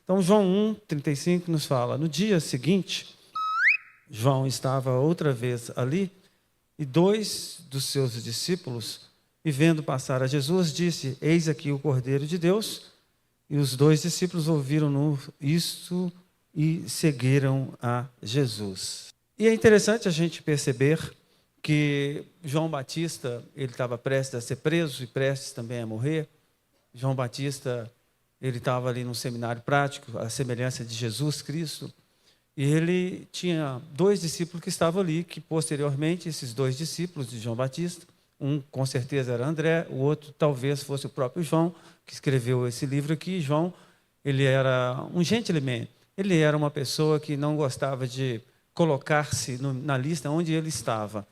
Então, João 1:35 nos fala: no dia seguinte, João estava outra vez ali, e 2 dos seus discípulos, e vendo passar a Jesus, disse: eis aqui o Cordeiro de Deus. E os 2 discípulos ouviram isto e seguiram a Jesus. E é interessante a gente perceber que João Batista, ele estava prestes a ser preso e prestes também a morrer. João Batista, ele estava ali num seminário prático, à semelhança de Jesus Cristo. E ele tinha 2 discípulos que estavam ali, que posteriormente, esses 2 discípulos de João Batista, um com certeza era André, o outro talvez fosse o próprio João, que escreveu esse livro aqui. João, ele era um gentleman, ele era uma pessoa que não gostava de colocar-se na lista onde ele estava.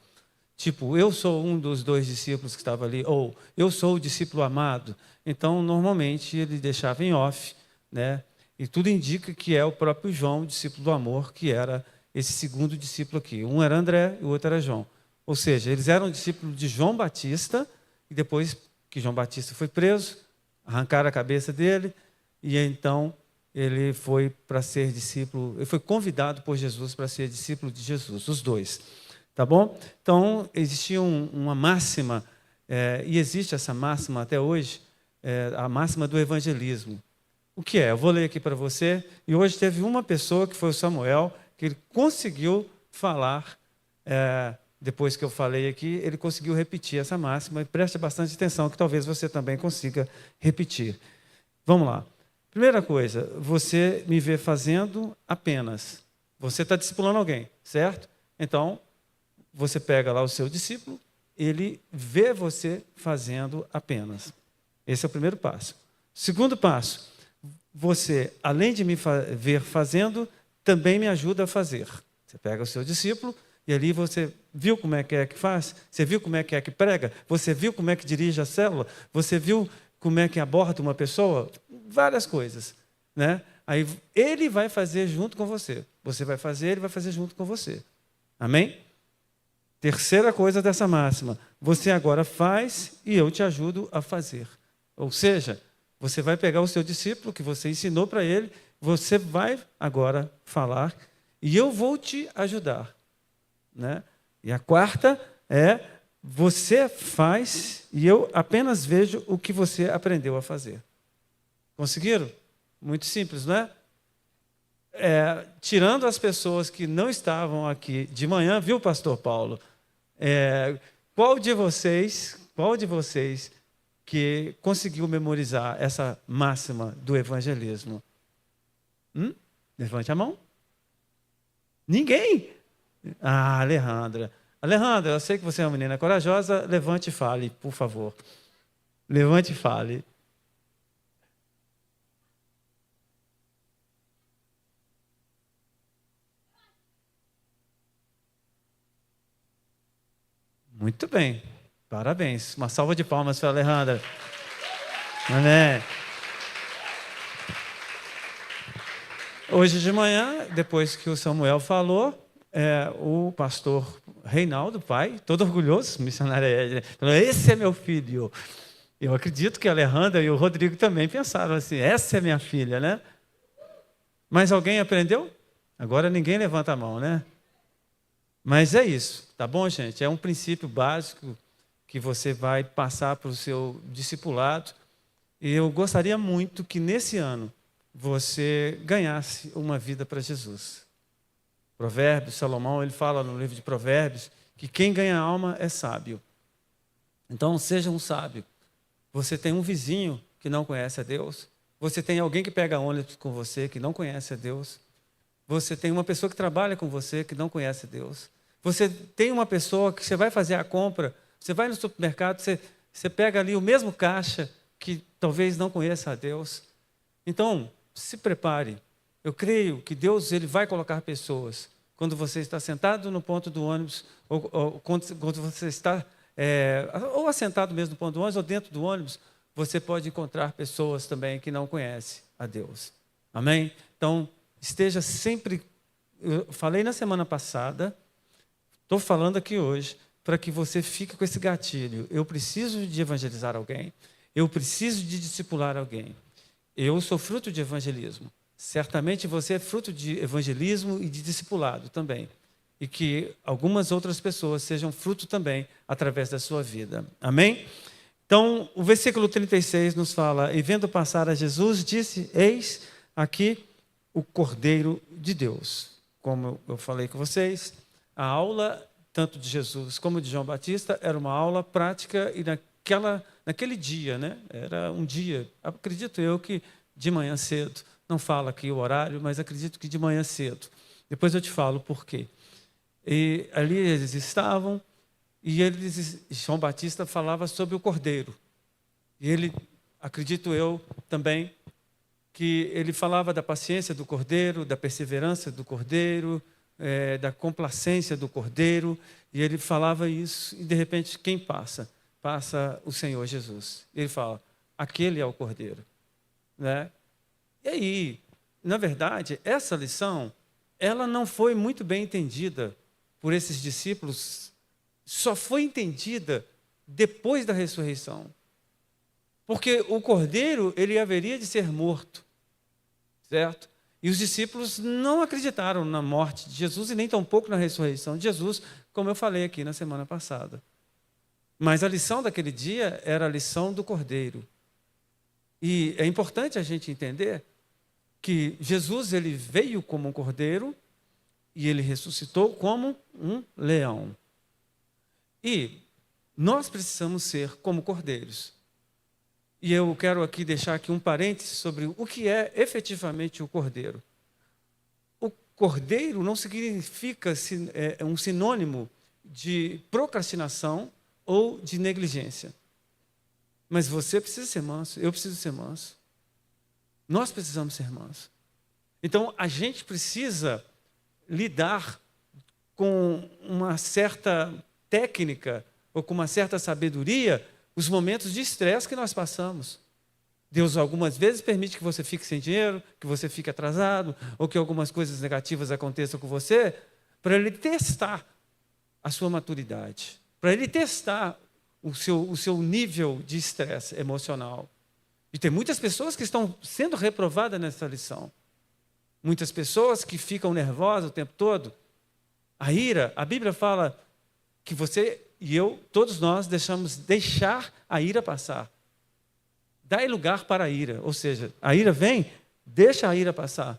Tipo, eu sou um dos 2 discípulos que estava ali, ou eu sou o discípulo amado. Então, normalmente, ele deixava em off, né? E tudo indica que é o próprio João, o discípulo do amor, que era esse segundo discípulo aqui. Um era André e o outro era João. Ou seja, eles eram discípulos de João Batista, e depois que João Batista foi preso, arrancaram a cabeça dele, e então ele foi para ser discípulo, ele foi convidado por Jesus para ser discípulo de Jesus, os 2. Tá bom? Então, existia uma máxima, e existe essa máxima até hoje, a máxima do evangelismo. O que é? Eu vou ler aqui para você, e hoje teve uma pessoa, que foi o Samuel, que ele conseguiu falar, depois que eu falei aqui, ele conseguiu repetir essa máxima, e preste bastante atenção, que talvez você também consiga repetir. Vamos lá. Primeira coisa, você me vê fazendo apenas. Você está discipulando alguém, certo? Então, você pega lá o seu discípulo, ele vê você fazendo apenas. Esse é o primeiro passo. Segundo passo, você, além de me ver fazendo, também me ajuda a fazer. Você pega o seu discípulo e ali você viu como é que faz? Você viu como é que prega? Você viu como é que dirige a célula? Você viu como é que aborda uma pessoa? Várias coisas, né? Aí ele vai fazer junto com você. Você vai fazer, ele vai fazer junto com você. Amém? Terceira coisa dessa máxima: você agora faz e eu te ajudo a fazer. Ou seja, você vai pegar o seu discípulo que você ensinou para ele, você vai agora falar e eu vou te ajudar, né? E a quarta é: você faz e eu apenas vejo o que você aprendeu a fazer. Conseguiram? Muito simples, não é? Tirando as pessoas que não estavam aqui de manhã, viu, pastor Paulo? Qual de vocês que conseguiu memorizar essa máxima do evangelismo? Levante a mão. Ninguém? Alejandra. Alejandra, eu sei que você é uma menina corajosa, levante e fale, por favor. Levante e fale. Muito bem, parabéns. Uma salva de palmas para a Alejandra. Amém. Hoje de manhã, depois que o Samuel falou, o pastor Reinaldo, pai, todo orgulhoso, missionário Edna, falou: esse é meu filho. Eu acredito que a Alejandra e o Rodrigo também pensaram assim: essa é minha filha, né? Mas alguém aprendeu? Agora ninguém levanta a mão, né? Mas é isso, tá bom, gente? É um princípio básico que você vai passar para o seu discipulado. E eu gostaria muito que nesse ano você ganhasse uma vida para Jesus. Provérbios, Salomão, ele fala no livro de Provérbios que quem ganha alma é sábio. Então, seja um sábio. Você tem um vizinho que não conhece a Deus. Você tem alguém que pega ônibus com você que não conhece a Deus. Você tem uma pessoa que trabalha com você que não conhece a Deus. Você tem uma pessoa que você vai fazer a compra, você vai no supermercado, você pega ali o mesmo caixa que talvez não conheça a Deus. Então, se prepare. Eu creio que Deus ele vai colocar pessoas. Quando você está sentado no ponto do ônibus, ou quando você está ou assentado mesmo no ponto do ônibus, ou dentro do ônibus, você pode encontrar pessoas também que não conhecem a Deus. Amém? Então, esteja sempre... Eu falei na semana passada, estou falando aqui hoje, para que você fique com esse gatilho. Eu preciso de evangelizar alguém. Eu preciso de discipular alguém. Eu sou fruto de evangelismo. certamente você é fruto de evangelismo e de discipulado também. E que algumas outras pessoas sejam fruto também através da sua vida. Amém? Então, o versículo 36 nos fala: e vendo passar a Jesus, disse: eis aqui o Cordeiro de Deus. Como eu falei com vocês, a aula, tanto de Jesus como de João Batista, era uma aula prática e naquele dia, né? Era um dia, acredito eu que de manhã cedo, não fala aqui o horário, mas acredito que de manhã cedo. Depois eu te falo por quê. E ali eles estavam, e João Batista falava sobre o Cordeiro. E ele, acredito eu também, que ele falava da paciência do Cordeiro, da perseverança do Cordeiro, da complacência do Cordeiro, e ele falava isso, e de repente quem passa? Passa o Senhor Jesus. Ele fala: aquele é o Cordeiro. Né? E aí, na verdade, essa lição, ela não foi muito bem entendida por esses discípulos, só foi entendida depois da ressurreição. Porque o Cordeiro, ele haveria de ser morto, certo? E os discípulos não acreditaram na morte de Jesus e nem tampouco na ressurreição de Jesus, como eu falei aqui na semana passada. Mas a lição daquele dia era a lição do Cordeiro. E é importante a gente entender que Jesus, ele veio como um cordeiro e ele ressuscitou como um leão. E nós precisamos ser como cordeiros. E eu quero aqui deixar aqui um parêntese sobre o que é efetivamente o cordeiro. O cordeiro não significa um sinônimo de procrastinação ou de negligência. Mas você precisa ser manso, eu preciso ser manso. Nós precisamos ser mansos. Então, a gente precisa lidar com uma certa técnica ou com uma certa sabedoria os momentos de estresse que nós passamos. Deus algumas vezes permite que você fique sem dinheiro, que você fique atrasado, ou que algumas coisas negativas aconteçam com você, para Ele testar a sua maturidade, para Ele testar o seu nível de estresse emocional. E tem muitas pessoas que estão sendo reprovadas nessa lição. Muitas pessoas que ficam nervosas o tempo todo. A ira, a Bíblia fala que você e eu, todos nós, deixar a ira passar. Dai lugar para a ira. Ou seja, a ira vem, deixa a ira passar.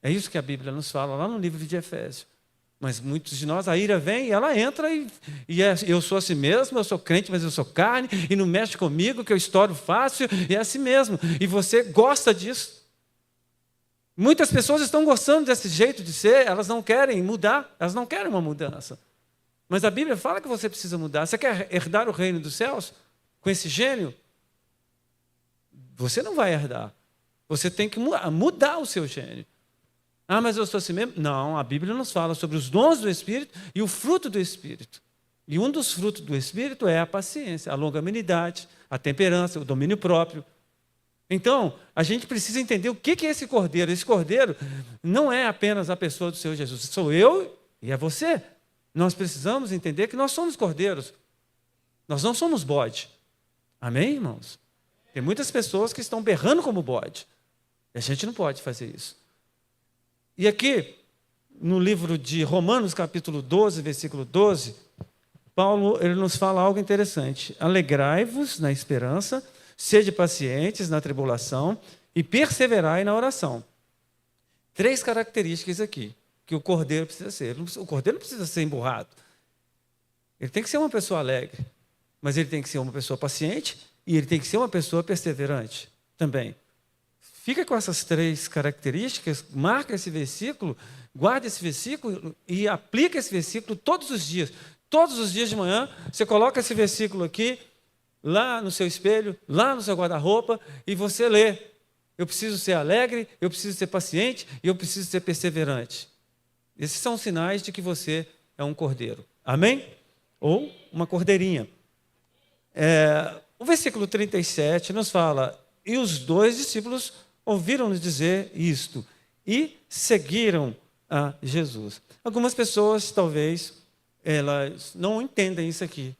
É isso que a Bíblia nos fala lá no livro de Efésios. Mas muitos de nós, a ira vem e ela entra eu sou assim mesmo, eu sou crente, mas eu sou carne, e não mexe comigo, que eu estouro fácil, e é assim mesmo. E você gosta disso. Muitas pessoas estão gostando desse jeito de ser, elas não querem mudar, elas não querem uma mudança. Mas a Bíblia fala que você precisa mudar. Você quer herdar o reino dos céus com esse gênio? Você não vai herdar. Você tem que mudar o seu gênio. Ah, mas eu sou assim mesmo? Não, a Bíblia nos fala sobre os dons do Espírito e o fruto do Espírito. E um dos frutos do Espírito é a paciência, a longanimidade, a temperança, o domínio próprio. Então, a gente precisa entender o que é esse cordeiro. Esse cordeiro não é apenas a pessoa do Senhor Jesus. Sou eu e é você. Nós precisamos entender que nós somos cordeiros. Nós não somos bode. Amém, irmãos? Tem muitas pessoas que estão berrando como bode. E a gente não pode fazer isso. E aqui, no livro de Romanos, capítulo 12, versículo 12, Paulo ele nos fala algo interessante. Alegrai-vos na esperança, sede pacientes na tribulação e perseverai na oração. 3 características aqui que o cordeiro precisa ser. O cordeiro não precisa ser emburrado. Ele tem que ser uma pessoa alegre, mas ele tem que ser uma pessoa paciente e ele tem que ser uma pessoa perseverante também. Fica com essas 3 características, marca esse versículo, guarda esse versículo e aplica esse versículo todos os dias. Todos os dias de manhã, você coloca esse versículo aqui, lá no seu espelho, lá no seu guarda-roupa, e você lê. Eu preciso ser alegre, eu preciso ser paciente e eu preciso ser perseverante. Esses são sinais de que você é um cordeiro. Amém? Ou uma cordeirinha. O versículo 37 nos fala: e os 2 discípulos ouviram-nos dizer isto e seguiram a Jesus. Algumas pessoas, talvez, elas não entendem isso aqui.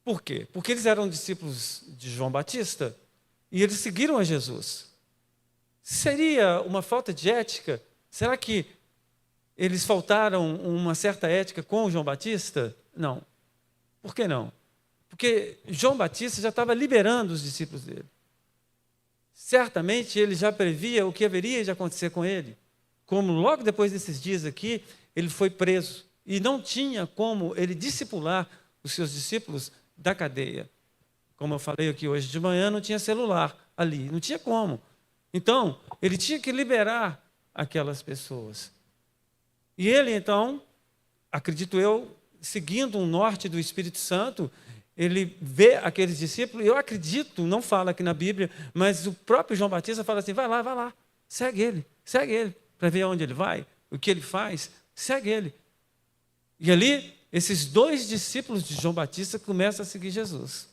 Por quê? Porque eles eram discípulos de João Batista e eles seguiram a Jesus. Seria uma falta de ética? Será que eles faltaram uma certa ética com o João Batista? Não. Por que não? Porque João Batista já estava liberando os discípulos dele. Certamente ele já previa o que haveria de acontecer com ele. Como logo depois desses dias aqui, ele foi preso. E não tinha como ele discipular os seus discípulos da cadeia. Como eu falei aqui hoje de manhã, não tinha celular ali, não tinha como. Então, ele tinha que liberar aquelas pessoas. E ele, então, acredito eu, seguindo o norte do Espírito Santo, ele vê aqueles discípulos, eu acredito, não fala aqui na Bíblia, mas o próprio João Batista fala assim, vai lá, segue ele, para ver onde ele vai, o que ele faz, segue ele. E ali, esses 2 discípulos de João Batista começam a seguir Jesus.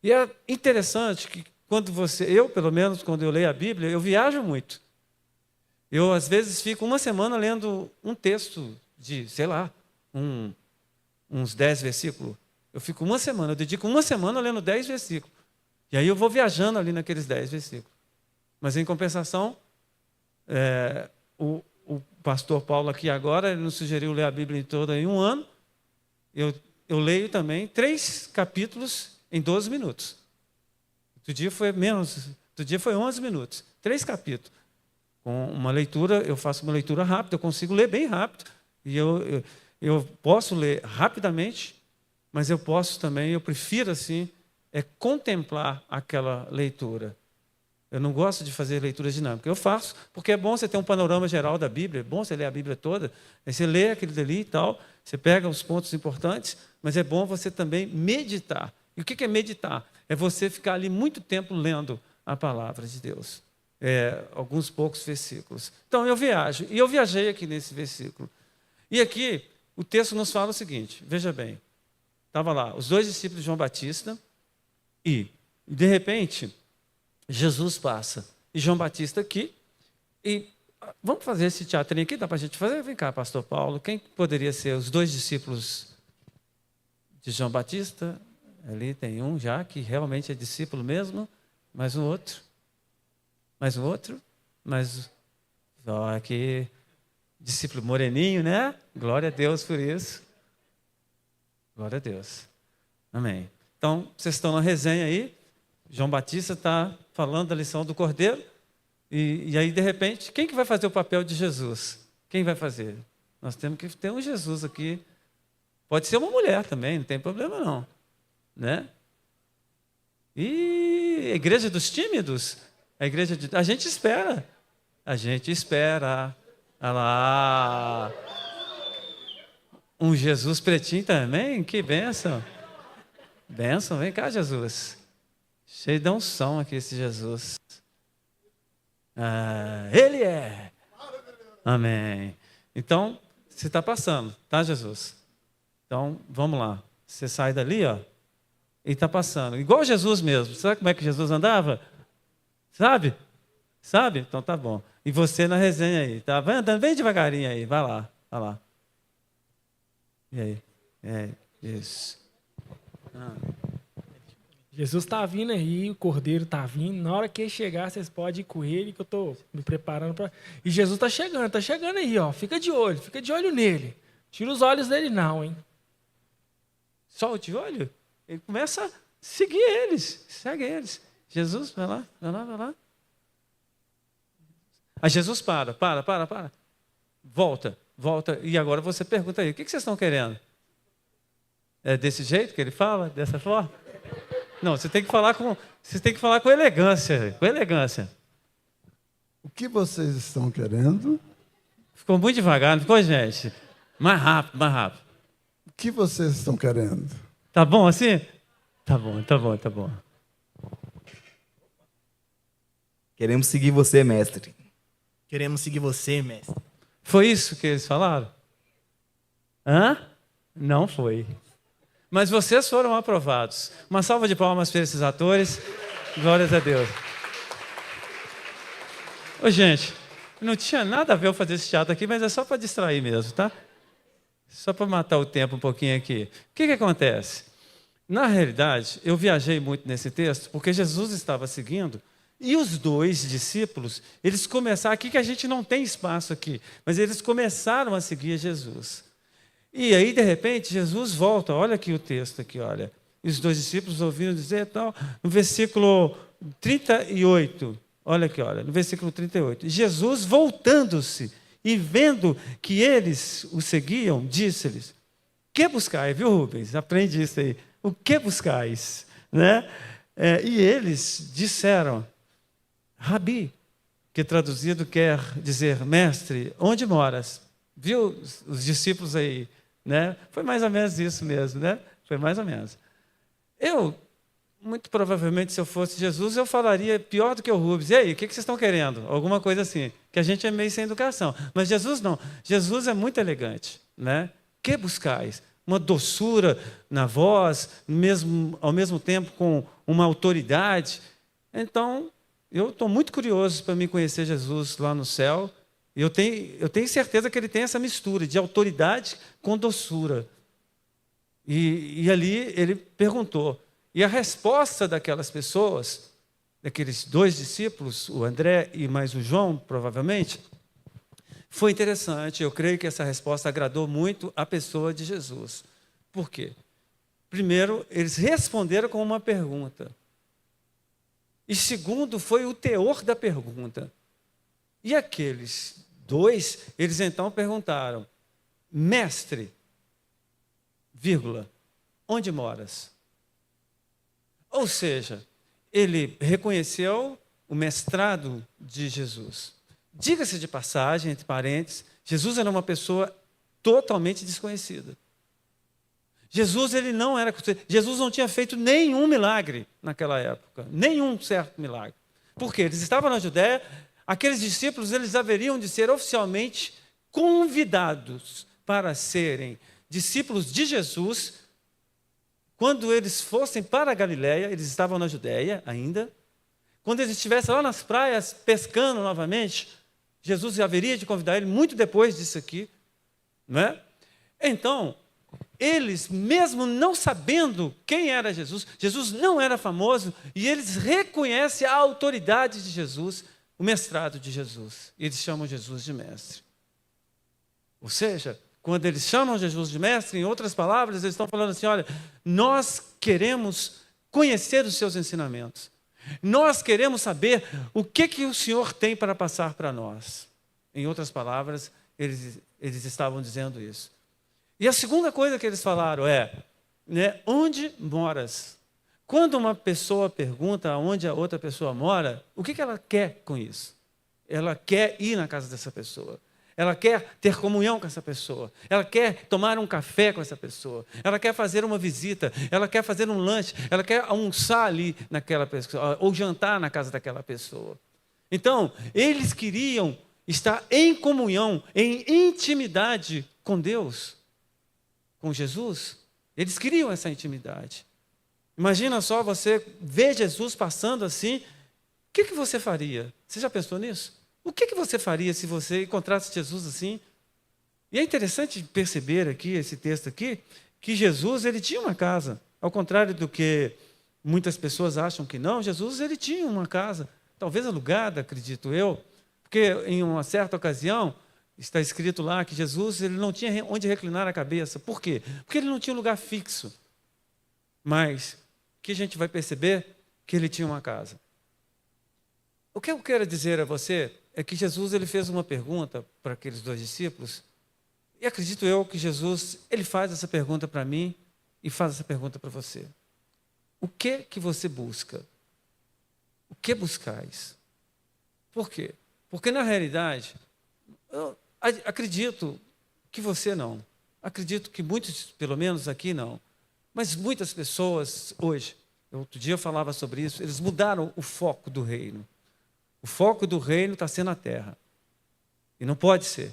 E é interessante que eu, pelo menos, quando eu leio a Bíblia, eu viajo muito. Eu, às vezes, fico uma semana lendo um texto de, sei lá, uns 10 versículos. Eu fico uma semana, eu dedico uma semana lendo 10 versículos. E aí eu vou viajando ali naqueles 10 versículos. Mas, em compensação, o pastor Paulo aqui agora, ele nos sugeriu ler a Bíblia toda em um ano. Eu leio também 3 capítulos em 12 minutos. Outro dia foi menos, outro dia foi 11 minutos. 3 capítulos. Com uma leitura, eu faço uma leitura rápida, eu consigo ler bem rápido. E eu posso ler rapidamente, mas eu posso também, eu prefiro assim, contemplar aquela leitura. Eu não gosto de fazer leitura dinâmica. Eu faço, porque é bom você ter um panorama geral da Bíblia, é bom você ler a Bíblia toda, aí você lê aquele dali e tal, você pega os pontos importantes, mas é bom você também meditar. E o que é meditar? É você ficar ali muito tempo lendo a palavra de Deus. Alguns poucos versículos. Então eu viajo, e eu viajei aqui nesse versículo. E aqui o texto nos fala o seguinte, veja bem, estava lá, os 2 discípulos de João Batista, e de repente, Jesus passa, e João Batista aqui, e vamos fazer esse teatrinho aqui, dá para a gente fazer? Vem cá, pastor Paulo, quem poderia ser os 2 discípulos de João Batista? Ali tem um já, que realmente é discípulo mesmo, mais um outro, aqui, discípulo moreninho, né? Glória a Deus por isso. Glória a Deus. Amém. Então, vocês estão na resenha aí, João Batista está falando da lição do Cordeiro, e aí, de repente, quem que vai fazer o papel de Jesus? Quem vai fazer? Nós temos que ter um Jesus aqui. Pode ser uma mulher também, não tem problema não. Né? E a igreja dos tímidos? A gente espera. Olha lá. Um Jesus pretinho também? Que bênção. Bênção, vem cá, Jesus. Cheio de unção aqui esse Jesus. Ele é. Amém. Então, você está passando, tá, Jesus? Então, vamos lá. Você sai dali, ó, e está passando. Igual Jesus mesmo. Sabe como é que Jesus andava? Sabe? Então tá bom. E você na resenha aí, tá? Vai andando bem devagarinho aí, vai lá. E aí? Isso. Jesus está vindo aí, o Cordeiro está vindo. Na hora que ele chegar, vocês podem ir com ele, que eu estou me preparando para... E Jesus está chegando aí, ó. Fica de olho nele. Tira os olhos dele não, hein? Só de olho? Ele começa a seguir eles, segue eles. Jesus, vai lá. Aí Jesus para. Volta. E agora você pergunta aí, o que vocês estão querendo? É desse jeito que ele fala? Dessa forma? Não, você tem que falar com elegância. O que vocês estão querendo? Ficou muito devagar, não ficou, gente? Mais rápido. O que vocês estão querendo? Tá bom assim? Tá bom. Queremos seguir você, mestre. Queremos seguir você, mestre. Foi isso que eles falaram? Não foi. Mas vocês foram aprovados. Uma salva de palmas para esses atores. Glórias a Deus. Ô, gente, não tinha nada a ver eu fazer esse teatro aqui, mas é só para distrair mesmo, tá? Só para matar o tempo um pouquinho aqui. O que acontece? Na realidade, eu viajei muito nesse texto, porque Jesus estava seguindo, E os dois discípulos, eles começaram, aqui que a gente não tem espaço aqui, mas eles começaram a seguir Jesus. E aí, de repente, Jesus volta, olha aqui o texto, aqui, olha. E os dois discípulos ouviram dizer, tal, no versículo 38, olha aqui, olha, no versículo 38. Jesus, voltando-se e vendo que eles o seguiam, disse-lhes, que buscais, viu, Rubens? Aprende isso aí. O que buscais? Né? E eles disseram, Rabi, que traduzido quer dizer, mestre, onde moras? Viu os discípulos aí? Né? Foi mais ou menos isso mesmo, né? Foi mais ou menos. Eu, muito provavelmente, se eu fosse Jesus, eu falaria pior do que o Rubens. E aí, o que vocês estão querendo? Alguma coisa assim. Que a gente é meio sem educação. Mas Jesus não. Jesus é muito elegante. Né? Que buscais? Uma doçura na voz, ao mesmo tempo com uma autoridade. Então, eu estou muito curioso para me conhecer Jesus lá no céu. Eu tenho certeza que ele tem essa mistura de autoridade com doçura. E ali ele perguntou. E a resposta daquelas pessoas, daqueles dois discípulos, o André e mais o João, provavelmente, foi interessante. Eu creio que essa resposta agradou muito a pessoa de Jesus. Por quê? Primeiro, eles responderam com uma pergunta. E segundo, foi o teor da pergunta. E aqueles dois, eles então perguntaram, mestre, vírgula, onde moras? Ou seja, ele reconheceu o mestrado de Jesus. Diga-se de passagem, entre parênteses, Jesus era uma pessoa totalmente desconhecida. Jesus não tinha feito nenhum milagre naquela época, nenhum certo milagre. Por quê? Eles estavam na Judéia, aqueles discípulos, eles haveriam de ser oficialmente convidados para serem discípulos de Jesus. Quando eles fossem para a Galiléia, eles estavam na Judéia ainda. Quando eles estivessem lá nas praias pescando novamente, Jesus haveria de convidar ele muito depois disso aqui. Não é? Então, eles, mesmo não sabendo quem era Jesus, Jesus não era famoso, e eles reconhecem a autoridade de Jesus, o mestrado de Jesus. E eles chamam Jesus de mestre. Ou seja, quando eles chamam Jesus de mestre, em outras palavras, eles estão falando assim, olha, nós queremos conhecer os seus ensinamentos. Nós queremos saber o que o Senhor tem para passar para nós. Em outras palavras, eles estavam dizendo isso. E a segunda coisa que eles falaram é, né, onde moras? Quando uma pessoa pergunta onde a outra pessoa mora, o que ela quer com isso? Ela quer ir na casa dessa pessoa. Ela quer ter comunhão com essa pessoa. Ela quer tomar um café com essa pessoa. Ela quer fazer uma visita. Ela quer fazer um lanche. Ela quer almoçar ali naquela pessoa, ou jantar na casa daquela pessoa. Então, eles queriam estar em comunhão, em intimidade com Deus, com Jesus. Eles queriam essa intimidade. Imagina só você ver Jesus passando assim, o que você faria? Você já pensou nisso? O que você faria se você encontrasse Jesus assim? E é interessante perceber aqui, esse texto aqui, que Jesus ele tinha uma casa. Ao contrário do que muitas pessoas acham que não, Jesus ele tinha uma casa, talvez alugada, acredito eu, porque em uma certa ocasião, está escrito lá que Jesus ele não tinha onde reclinar a cabeça. Por quê? Porque ele não tinha um lugar fixo. Mas o que a gente vai perceber? Que ele tinha uma casa. O que eu quero dizer a você é que Jesus ele fez uma pergunta para aqueles dois discípulos, e acredito eu que Jesus ele faz essa pergunta para mim e faz essa pergunta para você. O que você busca? O que buscais? Por quê? Porque, na realidade, eu acredito que você não. Acredito que muitos, pelo menos aqui, não. Mas muitas pessoas hoje, outro dia eu falava sobre isso, eles mudaram o foco do reino. O foco do reino está sendo a terra. E não pode ser.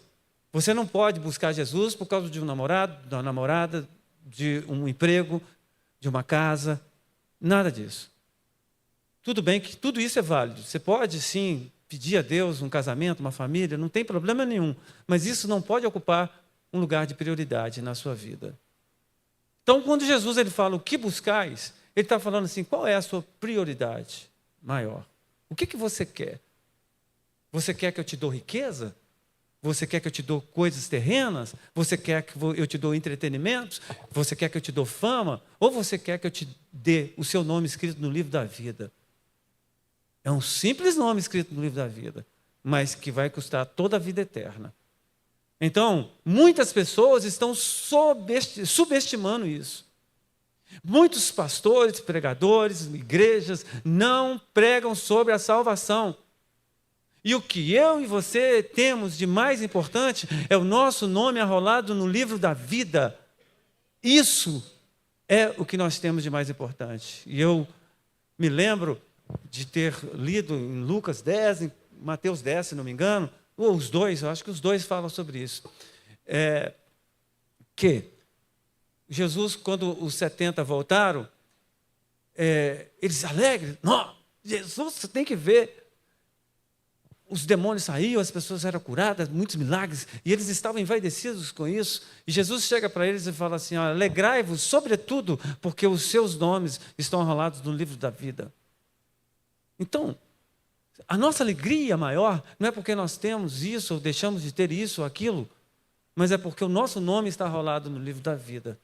Você não pode buscar Jesus por causa de um namorado, de uma namorada, de um emprego, de uma casa. Nada disso. Tudo bem que tudo isso é válido. Você pode, sim, pedir a Deus um casamento, uma família, não tem problema nenhum. Mas isso não pode ocupar um lugar de prioridade na sua vida. Então, quando Jesus ele fala o que buscais, ele está falando assim, qual é a sua prioridade maior? O que você quer? Você quer que eu te dou riqueza? Você quer que eu te dou coisas terrenas? Você quer que eu te dou entretenimentos? Você quer que eu te dou fama? Ou você quer que eu te dê o seu nome escrito no livro da vida? É um simples nome escrito no livro da vida, mas que vai custar toda a vida eterna. Então, muitas pessoas estão subestimando isso. Muitos pastores, pregadores, igrejas não pregam sobre a salvação. E o que eu e você temos de mais importante é o nosso nome arrolado no livro da vida. Isso é o que nós temos de mais importante. E eu me lembro de ter lido em Lucas 10, em Mateus 10, se não me engano, ou os dois, eu acho que os dois falam sobre isso. Que Jesus, quando os 70 voltaram, eles alegres, não, Jesus, você tem que ver. Os demônios saíam, as pessoas eram curadas, muitos milagres, e eles estavam envaidecidos com isso. E Jesus chega para eles e fala assim: alegrai-vos, sobretudo, porque os seus nomes estão enrolados no livro da vida. Então, a nossa alegria maior não é porque nós temos isso, ou deixamos de ter isso ou aquilo, mas é porque o nosso nome está enrolado no livro da vida.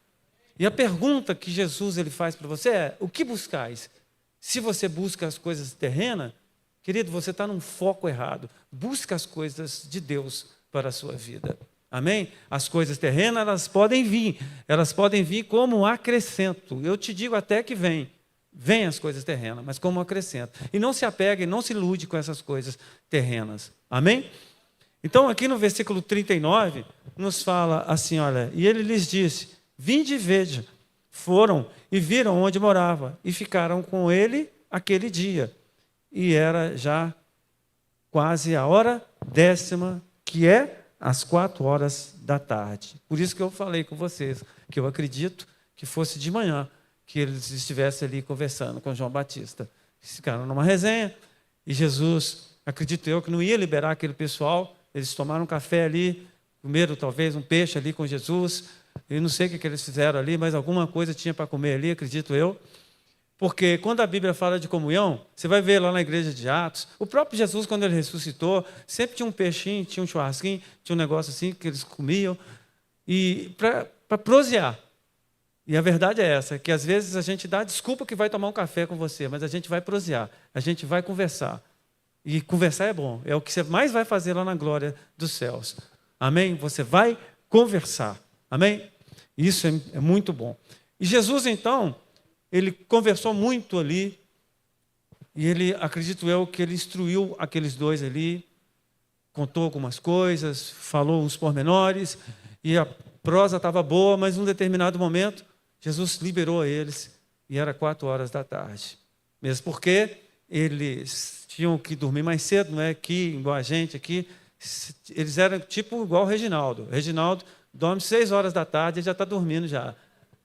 E a pergunta que Jesus ele faz para você é: o que buscais? Se você busca as coisas terrenas, querido, você está num foco errado. Busca as coisas de Deus para a sua vida. Amém? As coisas terrenas, elas podem vir como acrescento. Eu te digo até que vem as coisas terrenas, mas como acrescento. E não se apegue, não se ilude com essas coisas terrenas. Amém? Então, aqui no versículo 39, nos fala assim, olha, e ele lhes disse: vinde e veja. Foram e viram onde morava, e ficaram com ele aquele dia. E era já quase a hora 10ª, que é às 16h. Por isso que eu falei com vocês, que eu acredito que fosse de manhã, que eles estivessem ali conversando com João Batista. Eles ficaram numa resenha, e Jesus, acredito eu, que não ia liberar aquele pessoal. Eles tomaram um café ali, comeram talvez um peixe ali com Jesus. Eu não sei o que eles fizeram ali, mas alguma coisa tinha para comer ali, acredito eu. Porque quando a Bíblia fala de comunhão, você vai ver lá na igreja de Atos, o próprio Jesus, quando ele ressuscitou, sempre tinha um peixinho, tinha um churrasquinho, tinha um negócio assim que eles comiam, e para prosear. E a verdade é essa, que às vezes a gente dá desculpa que vai tomar um café com você, mas a gente vai prosear, a gente vai conversar. E conversar é bom, é o que você mais vai fazer lá na glória dos céus. Amém? Você vai conversar. Amém? Isso é muito bom. E Jesus, então, ele conversou muito ali, e ele, acredito eu, que ele instruiu aqueles dois ali, contou algumas coisas, falou uns pormenores, e a prosa estava boa, mas num determinado momento, Jesus liberou eles, e era 16h. Mesmo porque eles tinham que dormir mais cedo, não é? Aqui, igual a gente aqui, eles eram tipo igual o Reginaldo. O Reginaldo dorme 6h, ele já está dormindo já.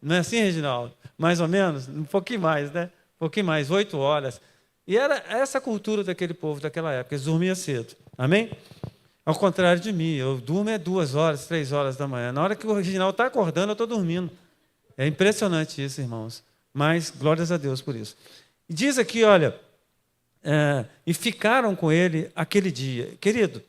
Não é assim, Reginaldo? Mais ou menos? Um pouquinho mais, né? Um pouquinho mais, 8 horas. E era essa a cultura daquele povo daquela época, eles dormiam cedo. Amém? Ao contrário de mim, eu durmo 2 horas, 3 horas da manhã. Na hora que o Reginaldo está acordando, eu estou dormindo. É impressionante isso, irmãos. Mas, glórias a Deus por isso. E diz aqui, olha, e ficaram com ele aquele dia. Querido,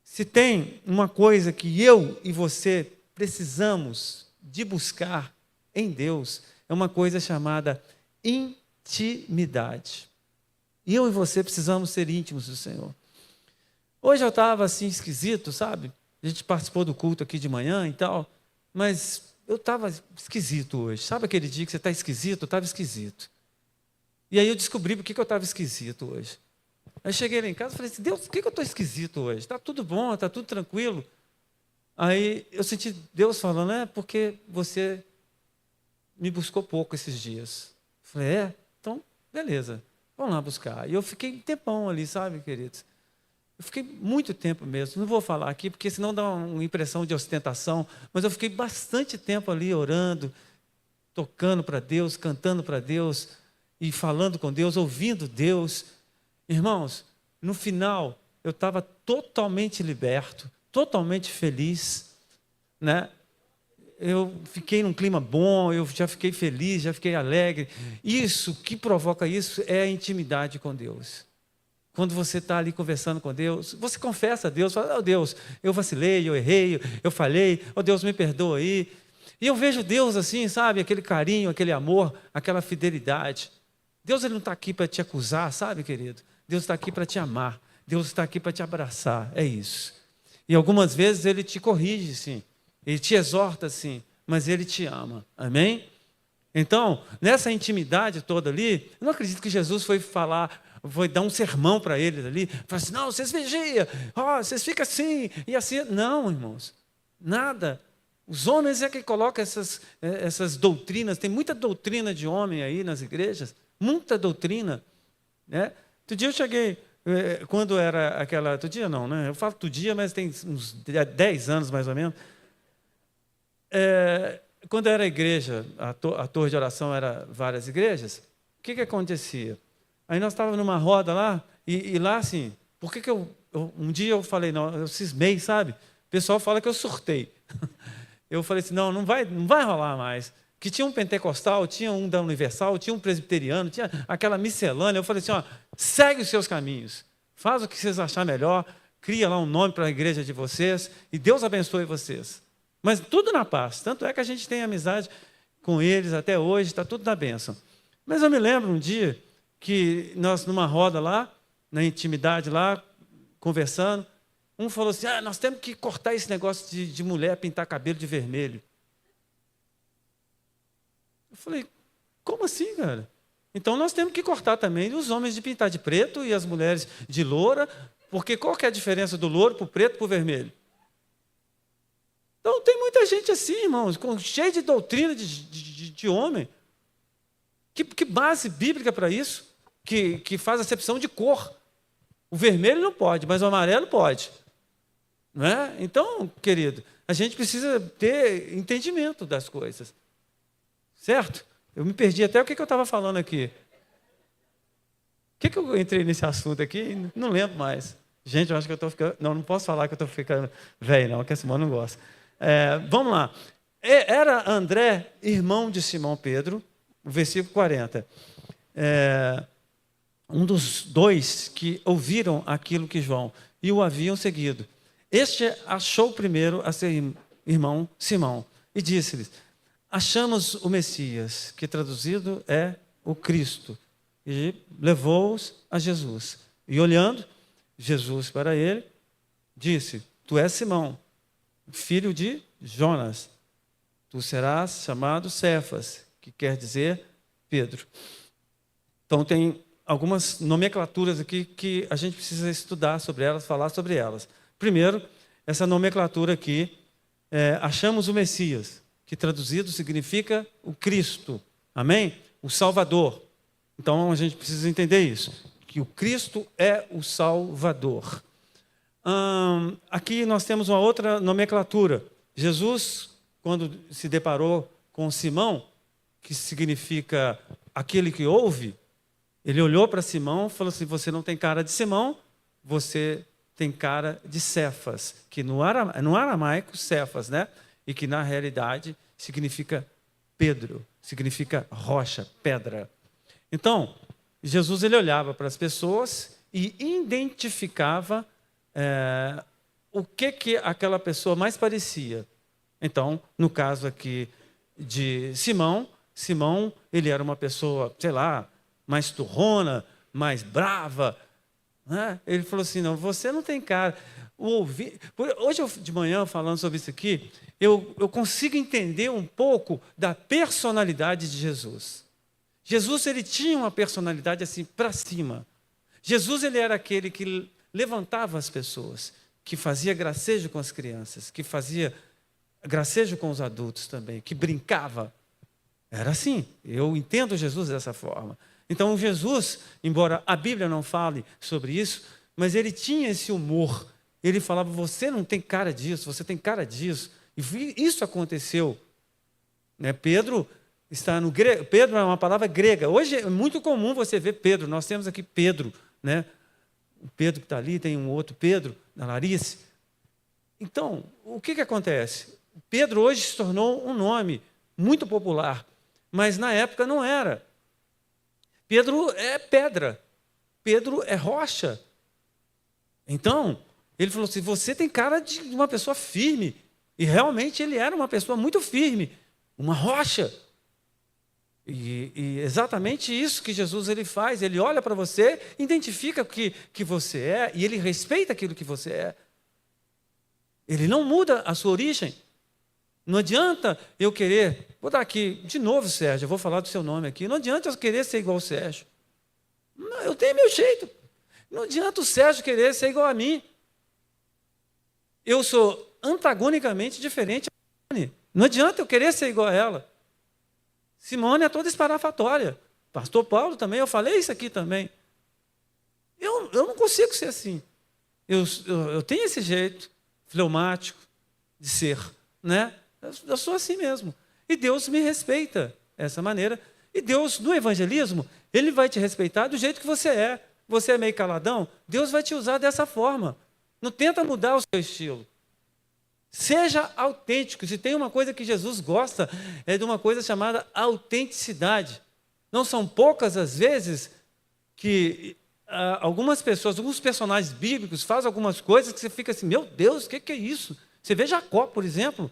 se tem uma coisa que eu e você precisamos de buscar em Deus, é uma coisa chamada intimidade. E eu e você precisamos ser íntimos do Senhor. Hoje eu estava assim esquisito, sabe? A gente participou do culto aqui de manhã e tal, mas eu estava esquisito hoje. Sabe aquele dia que você está esquisito? Eu estava esquisito. E aí eu descobri por que eu estava esquisito hoje. Aí cheguei lá em casa e falei assim: Deus, por que eu estou esquisito hoje? Está tudo bom, está tudo tranquilo. Aí eu senti Deus falando: porque você me buscou pouco esses dias. Falei: então, beleza, vamos lá buscar. E eu fiquei um tempão ali, sabe, queridos? Eu fiquei muito tempo mesmo. Não vou falar aqui, porque senão dá uma impressão de ostentação, mas eu fiquei bastante tempo ali orando, tocando para Deus, cantando para Deus, e falando com Deus, ouvindo Deus. Irmãos, no final, eu estava totalmente liberto, totalmente feliz, né? Eu fiquei num clima bom, eu já fiquei feliz, já fiquei alegre. Isso, o que provoca isso é a intimidade com Deus. Quando você está ali conversando com Deus, você confessa a Deus, fala, oh Deus, eu vacilei, eu errei, eu falhei, oh Deus, me perdoa aí. E eu vejo Deus assim, sabe, aquele carinho, aquele amor, aquela fidelidade. Deus ele não está aqui para te acusar, sabe, querido? Deus está aqui para te amar. Deus está aqui para te abraçar, é isso. E algumas vezes Ele te corrige, sim. Ele te exorta, sim. Mas Ele te ama, amém? Então, nessa intimidade toda ali, eu não acredito que Jesus foi dar um sermão para eles ali. Falar assim, não, vocês vigiam, vocês ficam assim e assim. Não, irmãos, nada. Os homens é que colocam essas doutrinas. Tem muita doutrina de homem aí nas igrejas. Muita doutrina, né? Outro dia eu cheguei, quando era aquela... Outro dia não, né? Eu falo outro dia, mas tem uns 10 anos mais ou menos. Quando era a igreja, a torre de oração era várias igrejas, o que acontecia? Aí nós estávamos numa roda lá, e lá assim, por que um dia eu falei, não, eu cismei, sabe? O pessoal fala que eu surtei. Eu falei assim, não vai rolar mais. Que tinha um pentecostal, tinha um da Universal, tinha um presbiteriano, tinha aquela miscelânea. Eu falei assim, segue os seus caminhos, faz o que vocês acharem melhor, cria lá um nome para a igreja de vocês, e Deus abençoe vocês. Mas tudo na paz, tanto é que a gente tem amizade com eles até hoje, está tudo na bênção. Mas eu me lembro um dia que nós, numa roda lá, na intimidade lá, conversando, um falou assim, nós temos que cortar esse negócio de mulher pintar cabelo de vermelho. Eu falei, como assim, cara? Então nós temos que cortar também os homens de pintar de preto e as mulheres de loura, porque qual que é a diferença do louro para o preto para o vermelho? Então tem muita gente assim, irmãos, cheia de doutrina de homem. Que base bíblica para isso? Que faz acepção de cor. O vermelho não pode, mas o amarelo pode. Não é? Então, querido, a gente precisa ter entendimento das coisas. Certo? Eu me perdi até o que eu estava falando aqui. O que eu entrei nesse assunto aqui? Não lembro mais. Gente, eu acho que eu estou ficando... Não posso falar que eu estou ficando velho, não, que a Simone não gosta. Vamos lá. Era André, irmão de Simão Pedro, o versículo 40. Um dos dois que ouviram aquilo que João e o haviam seguido. Este achou primeiro a seu irmão Simão e disse-lhes, achamos o Messias, que traduzido é o Cristo, e levou-os a Jesus. E olhando, Jesus para ele, disse, tu és Simão, filho de Jonas, tu serás chamado Cefas, que quer dizer Pedro. Então tem algumas nomenclaturas aqui que a gente precisa estudar sobre elas, falar sobre elas. Primeiro, essa nomenclatura aqui, achamos o Messias, que traduzido significa o Cristo, amém? O Salvador. Então a gente precisa entender isso, que o Cristo é o Salvador. Aqui nós temos uma outra nomenclatura. Jesus, quando se deparou com Simão, que significa aquele que ouve, ele olhou para Simão e falou assim, você não tem cara de Simão, você tem cara de Cefas, que no aramaico, Cefas, né? E que na realidade significa Pedro, significa rocha, pedra. Então, Jesus ele olhava para as pessoas e identificava o que aquela pessoa mais parecia. Então, no caso aqui de Simão, ele era uma pessoa, sei lá, mais turrona, mais brava, né? Ele falou assim, não, você não tem cara. Hoje, de manhã, falando sobre isso aqui, eu consigo entender um pouco da personalidade de Jesus. Jesus, ele tinha uma personalidade assim, para cima. Jesus, ele era aquele que levantava as pessoas, que fazia gracejo com as crianças, que fazia gracejo com os adultos também, que brincava. Era assim, eu entendo Jesus dessa forma. Então, Jesus, embora a Bíblia não fale sobre isso, mas ele tinha esse humor. Ele falava, você não tem cara disso, você tem cara disso. E isso aconteceu. Né? Pedro está no grego. Pedro é uma palavra grega. Hoje é muito comum você ver Pedro. Nós temos aqui Pedro. Né? O Pedro que está ali, tem um outro Pedro, na Larice. Então, o que acontece? Pedro hoje se tornou um nome muito popular, mas na época não era. Pedro é pedra, Pedro é rocha, Então, ele falou assim, você tem cara de uma pessoa firme. E realmente ele era uma pessoa muito firme, uma rocha. E exatamente isso que Jesus ele faz. Ele olha para você, identifica o que você é, e ele respeita aquilo que você é. Ele não muda a sua origem. Não adianta eu querer... Vou dar aqui, de novo, Sérgio, eu vou falar do seu nome aqui. Não adianta eu querer ser igual ao Sérgio. Não, eu tenho meu jeito. Não adianta o Sérgio querer ser igual a mim. Eu sou antagonicamente diferente da Simone. Não adianta eu querer ser igual a ela. Simone é toda esparafatória. Pastor Paulo também, eu falei isso aqui também. Eu não consigo ser assim. Eu tenho esse jeito fleumático de ser, né? Eu sou assim mesmo. E Deus me respeita dessa maneira. E Deus, no evangelismo, Ele vai te respeitar do jeito que você é. Você é meio caladão, Deus vai te usar dessa forma. Não tenta mudar o seu estilo. Seja autêntico. Se tem uma coisa que Jesus gosta, é de uma coisa chamada autenticidade. Não são poucas as vezes que algumas pessoas, alguns personagens bíblicos fazem algumas coisas que você fica assim, meu Deus, o que é isso? Você vê Jacó, por exemplo.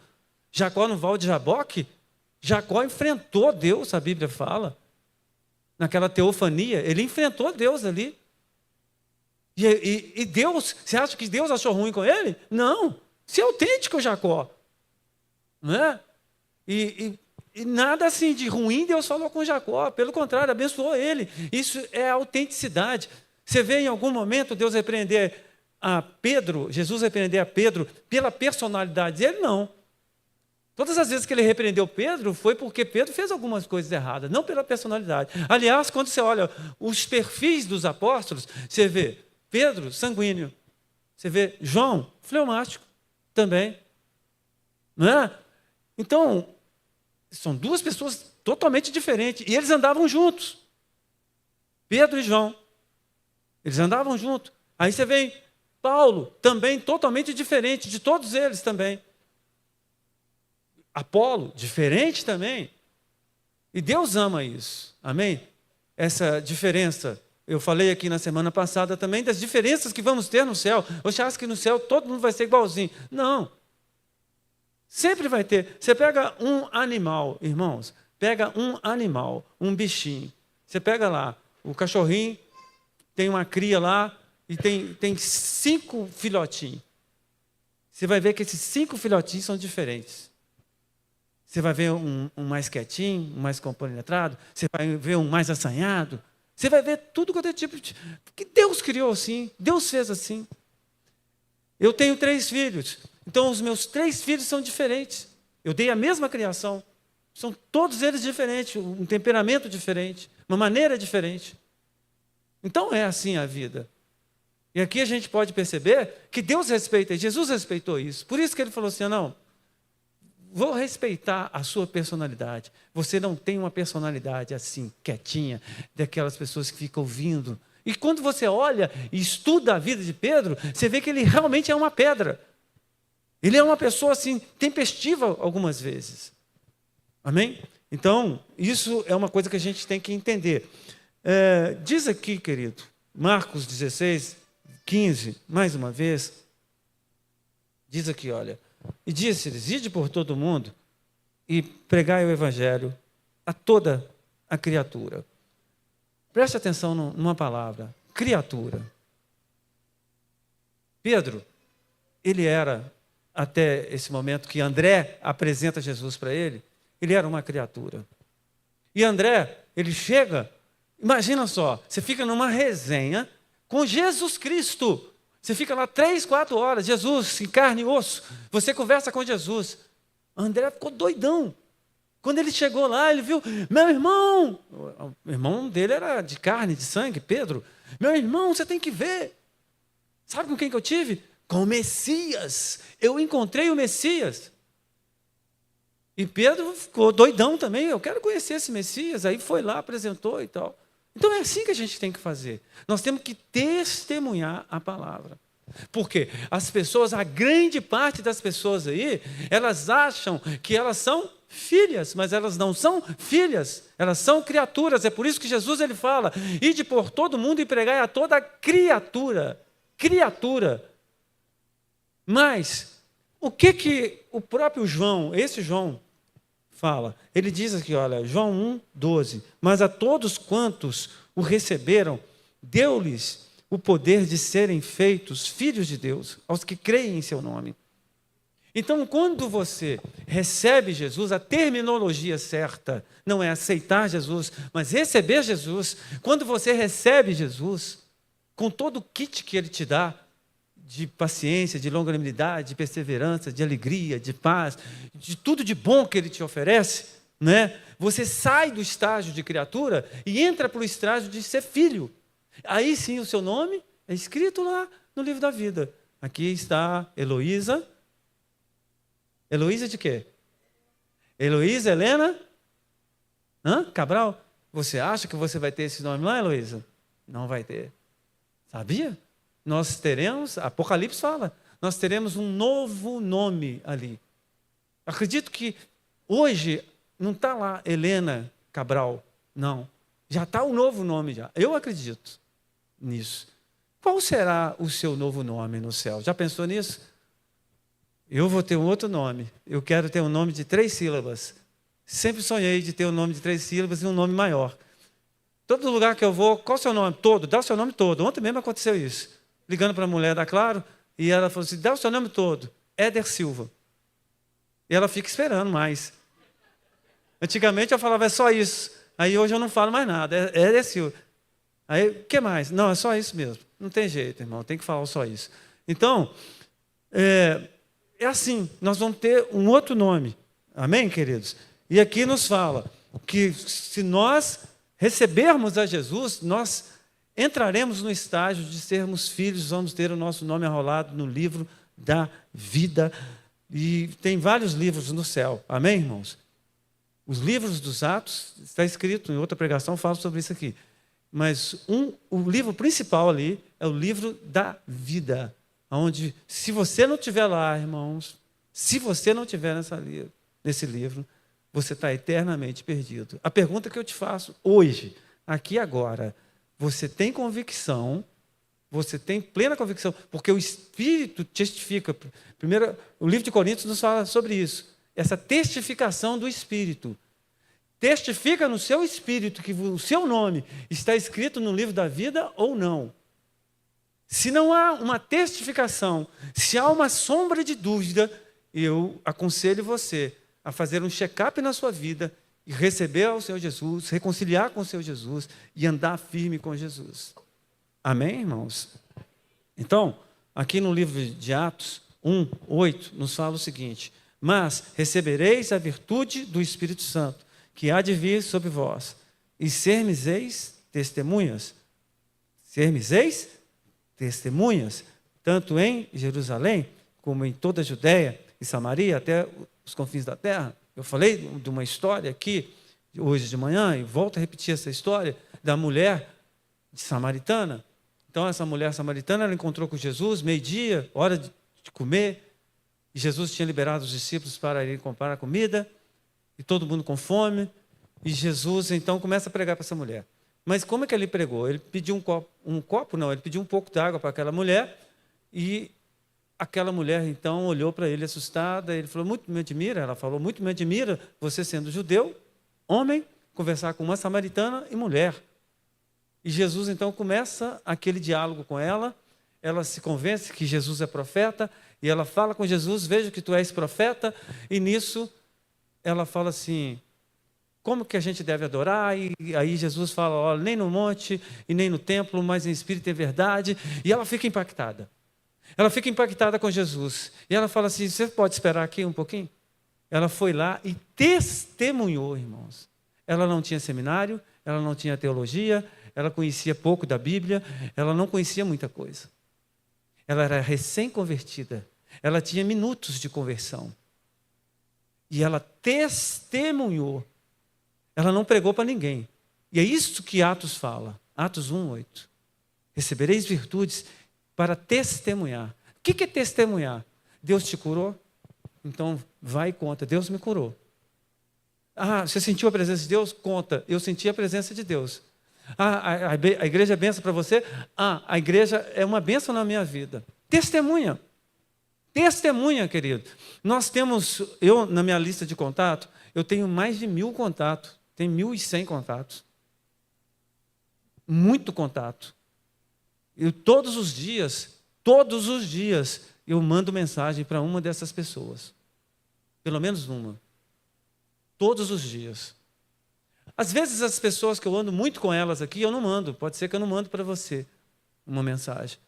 Jacó no Val de Jaboque, Jacó enfrentou Deus, a Bíblia fala. Naquela teofania, ele enfrentou Deus ali. E Deus, você acha que Deus achou ruim com ele? Não. Ser autêntico, Jacó. Não é? E nada assim de ruim Deus falou com Jacó. Pelo contrário, abençoou ele. Isso é autenticidade. Você vê em algum momento Deus repreender a Pedro, Jesus repreender a Pedro pela personalidade dele? Não. Todas as vezes que ele repreendeu Pedro, foi porque Pedro fez algumas coisas erradas, não pela personalidade. Aliás, quando você olha os perfis dos apóstolos, você vê Pedro, sanguíneo. Você vê João, fleumático também. Não é? Então, são duas pessoas totalmente diferentes. E eles andavam juntos. Pedro e João. Eles andavam juntos. Aí você vê Paulo, também totalmente diferente de todos eles também. Apolo, diferente também. E Deus ama isso. Amém? Essa diferença. Eu falei aqui na semana passada também das diferenças que vamos ter no céu. Você acha que no céu todo mundo vai ser igualzinho? Não. Sempre vai ter. Você pega um animal, irmãos. Pega um animal, um bichinho. Você pega lá, o cachorrinho tem uma cria lá e tem 5 filhotinhos. Você vai ver que esses 5 filhotinhos são diferentes. Você vai ver um mais quietinho, um mais compenetrado, você vai ver um mais assanhado, você vai ver tudo quanto é tipo de... Porque Deus criou assim, Deus fez assim. Eu tenho 3 filhos, então os meus 3 filhos são diferentes. Eu dei a mesma criação, são todos eles diferentes, um temperamento diferente, uma maneira diferente. Então é assim a vida. E aqui a gente pode perceber que Deus respeita, e Jesus respeitou isso. Por isso que ele falou assim, não, vou respeitar a sua personalidade. Você não tem uma personalidade assim, quietinha, daquelas pessoas que ficam ouvindo. E quando você olha e estuda a vida de Pedro, você vê que ele realmente é uma pedra. Ele é uma pessoa assim, tempestiva algumas vezes. Amém? Então, isso é uma coisa que a gente tem que entender. Diz aqui, querido, Marcos 16, 15, mais uma vez. Diz aqui, olha. E disse-lhes, ide por todo o mundo e pregai o evangelho a toda a criatura. Preste atenção numa palavra, criatura. Pedro, ele era, até esse momento que André apresenta Jesus para ele era uma criatura. E André, ele chega, imagina só, você fica numa resenha com Jesus Cristo. Você fica lá 3, 4 horas, Jesus, em carne e osso, você conversa com Jesus. André ficou doidão. Quando ele chegou lá, ele viu, meu irmão, o irmão dele era de carne, de sangue, Pedro. Meu irmão, você tem que ver. Sabe com quem que eu tive? Com o Messias. Eu encontrei o Messias. E Pedro ficou doidão também, eu quero conhecer esse Messias. Aí foi lá, apresentou e tal. Então é assim que a gente tem que fazer. Nós temos que testemunhar a palavra. Porque as pessoas, a grande parte das pessoas aí, elas acham que elas são filhas, mas elas não são filhas, elas são criaturas. É por isso que Jesus ele fala, ide por todo mundo e pregai a toda criatura. criatura. Mas o que o próprio João, esse João, fala? Ele diz aqui, olha, João 1:12. Mas a todos quantos o receberam, deu-lhes o poder de serem feitos filhos de Deus, aos que creem em seu nome. Então, quando você recebe Jesus, a terminologia certa não é aceitar Jesus, mas receber Jesus. Quando você recebe Jesus, com todo o kit que ele te dá, de paciência, de longanimidade, de perseverança, de alegria, de paz, de tudo de bom que ele te oferece, né? Você sai do estágio de criatura e entra para o estágio de ser filho. Aí sim o seu nome é escrito lá no livro da vida. Aqui está Heloísa. Heloísa de quê? Heloísa Helena Cabral. Você acha que você vai ter esse nome lá, Heloísa? Não vai ter. Sabia? Nós teremos, Apocalipse fala, nós teremos um novo nome ali. Acredito que hoje não está lá Helena Cabral, não. Já está um novo nome já. Eu acredito nisso. Qual será o seu novo nome no céu? Já pensou nisso? Eu vou ter um outro nome. Eu quero ter um nome de 3 sílabas. Sempre sonhei de ter um nome de 3 sílabas e um nome maior. Todo lugar que eu vou, qual é o seu nome? Todo, dá o seu nome todo. Ontem mesmo aconteceu isso. Ligando para a mulher da Claro, e ela falou assim, dá o seu nome todo. Éder Silva. E ela fica esperando mais. Antigamente eu falava, é só isso. Aí hoje eu não falo mais nada, é Éder Silva. Aí, o que mais? Não, é só isso mesmo. Não tem jeito, irmão, tem que falar só isso. Então, é assim, nós vamos ter um outro nome. Amém, queridos? E aqui nos fala que se nós recebermos a Jesus, nós entraremos no estágio de sermos filhos, vamos ter o nosso nome arrolado no livro da vida. E tem vários livros no céu. Amém, irmãos? Os livros dos Atos, está escrito em outra pregação, falo sobre isso aqui. Mas o livro principal ali é o livro da vida. Onde, se você não estiver lá, irmãos, se você não estiver nesse livro, você está eternamente perdido. A pergunta que eu te faço hoje, aqui agora, você tem convicção, você tem plena convicção, porque o Espírito testifica. Primeiro, o livro de Coríntios nos fala sobre isso. Essa testificação do Espírito. Testifica no seu espírito que o seu nome está escrito no livro da vida ou não. Se não há uma testificação, se há uma sombra de dúvida, eu aconselho você a fazer um check-up na sua vida e receber ao Senhor Jesus, reconciliar com o Senhor Jesus e andar firme com Jesus. Amém, irmãos? Então, aqui no livro de Atos 1:8, nos fala o seguinte: mas recebereis a virtude do Espírito Santo, que há de vir sobre vós, e ser-me-eis testemunhas. Ser-me-eis testemunhas, tanto em Jerusalém, como em toda a Judéia e Samaria, até os confins da terra. Eu falei de uma história aqui, hoje de manhã, e volto a repetir essa história, da mulher samaritana. Então, essa mulher samaritana, ela encontrou com Jesus, meio-dia, hora de comer, e Jesus tinha liberado os discípulos para irem comprar a comida, e todo mundo com fome, e Jesus, então, começa a pregar para essa mulher. Mas como é que ele pregou? Ele pediu ele pediu um pouco de água para aquela mulher, e aquela mulher, então, olhou para ele assustada, ele falou, muito me admira, ela falou, muito me admira, você sendo judeu, homem, conversar com uma samaritana e mulher. E Jesus, então, começa aquele diálogo com ela se convence que Jesus é profeta, e ela fala com Jesus, vejo que tu és profeta, e nisso ela fala assim, como que a gente deve adorar? E aí Jesus fala, olha, nem no monte e nem no templo, mas em espírito e verdade. E ela fica impactada. Ela fica impactada com Jesus. E ela fala assim, você pode esperar aqui um pouquinho? Ela foi lá e testemunhou, irmãos. Ela não tinha seminário, ela não tinha teologia, ela conhecia pouco da Bíblia, ela não conhecia muita coisa. Ela era recém-convertida. Ela tinha minutos de conversão. E ela testemunhou. Ela não pregou para ninguém. E é isso que Atos fala. Atos 1:8. Recebereis virtudes para testemunhar. O que é testemunhar? Deus te curou? Então, vai e conta. Deus me curou. Ah, você sentiu a presença de Deus? Conta. Eu senti a presença de Deus. A igreja é bênção para você? A igreja é uma bênção na minha vida. Testemunha. Testemunha, querido. Nós temos, eu na minha lista de contato, eu tenho mais de 1000 contatos. Tenho 1.100 contatos. Muito contato. Eu todos os dias, eu mando mensagem para uma dessas pessoas. Pelo menos uma. Todos os dias. Às vezes as pessoas que eu ando muito com elas aqui, eu não mando. Pode ser que eu não mando para você uma mensagem.